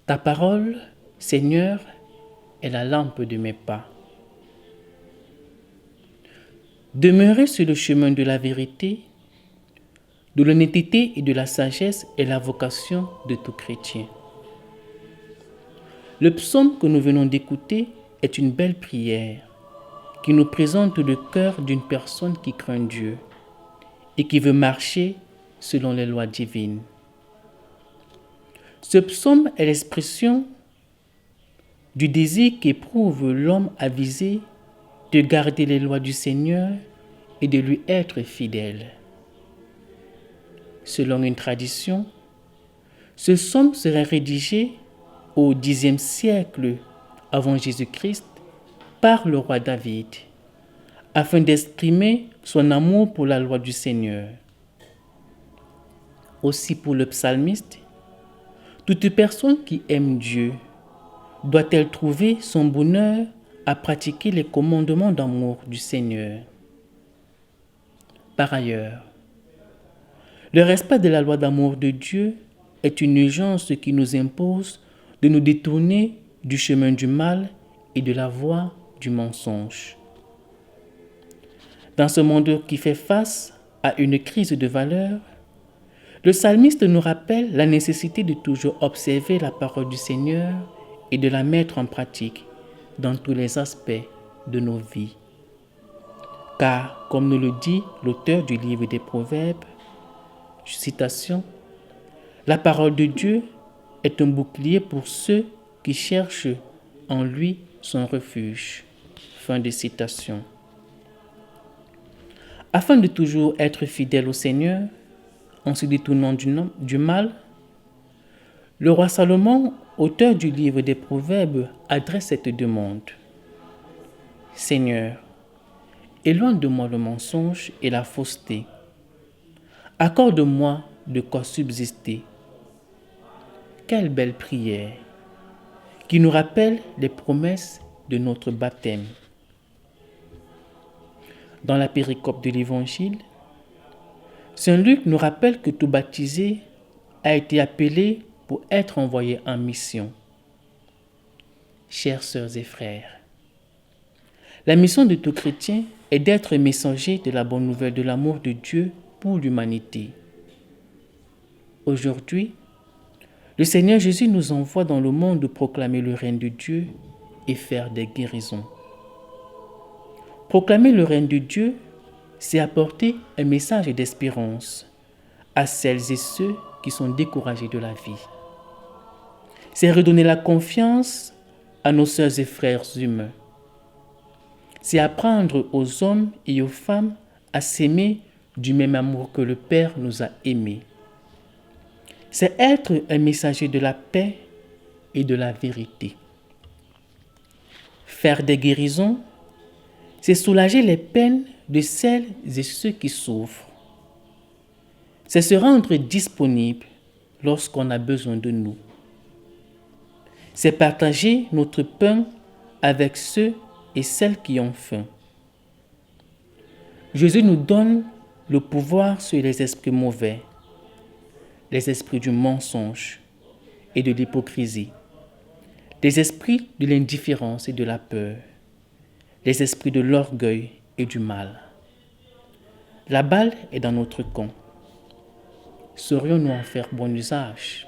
Ta parole, Seigneur, est la lampe de mes pas. Demeurer sur le chemin de la vérité, de l'honnêteté et de la sagesse est la vocation de tout chrétien. Le psaume que nous venons d'écouter est une belle prière qui nous présente le cœur d'une personne qui craint Dieu et qui veut marcher selon les lois divines. Ce psaume est l'expression du désir qu'éprouve l'homme avisé de garder les lois du Seigneur et de lui être fidèle. Selon une tradition, ce psaume serait rédigé au Xe siècle avant Jésus-Christ par le roi David, afin d'exprimer son amour pour la loi du Seigneur. Aussi pour le psalmiste, toute personne qui aime Dieu doit-elle trouver son bonheur à pratiquer les commandements d'amour du Seigneur. Par ailleurs, le respect de la loi d'amour de Dieu est une urgence qui nous impose de nous détourner du chemin du mal et de la voie du mensonge. Dans ce monde qui fait face à une crise de valeurs, le psalmiste nous rappelle la nécessité de toujours observer la parole du Seigneur et de la mettre en pratique dans tous les aspects de nos vies. Car, comme nous le dit l'auteur du livre des Proverbes, citation, « La parole de Dieu est un bouclier pour ceux qui cherchent en lui son refuge. » Fin de citation. Afin de toujours être fidèle au Seigneur, en se détournant du mal, le roi Salomon, auteur du livre des Proverbes, adresse cette demande. « Seigneur, éloigne de moi le mensonge et la fausseté. Accorde-moi de quoi subsister. » Quelle belle prière qui nous rappelle les promesses de notre baptême. Dans la péricope de l'Évangile, Saint Luc nous rappelle que tout baptisé a été appelé pour être envoyé en mission. Chères sœurs et frères, la mission de tout chrétien est d'être messager de la bonne nouvelle de l'amour de Dieu pour l'humanité. Aujourd'hui, le Seigneur Jésus nous envoie dans le monde proclamer le règne de Dieu et faire des guérisons. Proclamer le règne de Dieu, c'est apporter un message d'espérance à celles et ceux qui sont découragés de la vie. C'est redonner la confiance à nos sœurs et frères humains. C'est apprendre aux hommes et aux femmes à s'aimer du même amour que le Père nous a aimés. C'est être un messager de la paix et de la vérité. Faire des guérisons, c'est soulager les peines de celles et ceux qui souffrent. C'est se rendre disponible lorsqu'on a besoin de nous. C'est partager notre pain avec ceux et celles qui ont faim. Jésus nous donne le pouvoir sur les esprits mauvais, les esprits du mensonge et de l'hypocrisie, les esprits de l'indifférence et de la peur, les esprits de l'orgueil et du mal. La balle est dans notre camp. Saurions-nous en faire bon usage?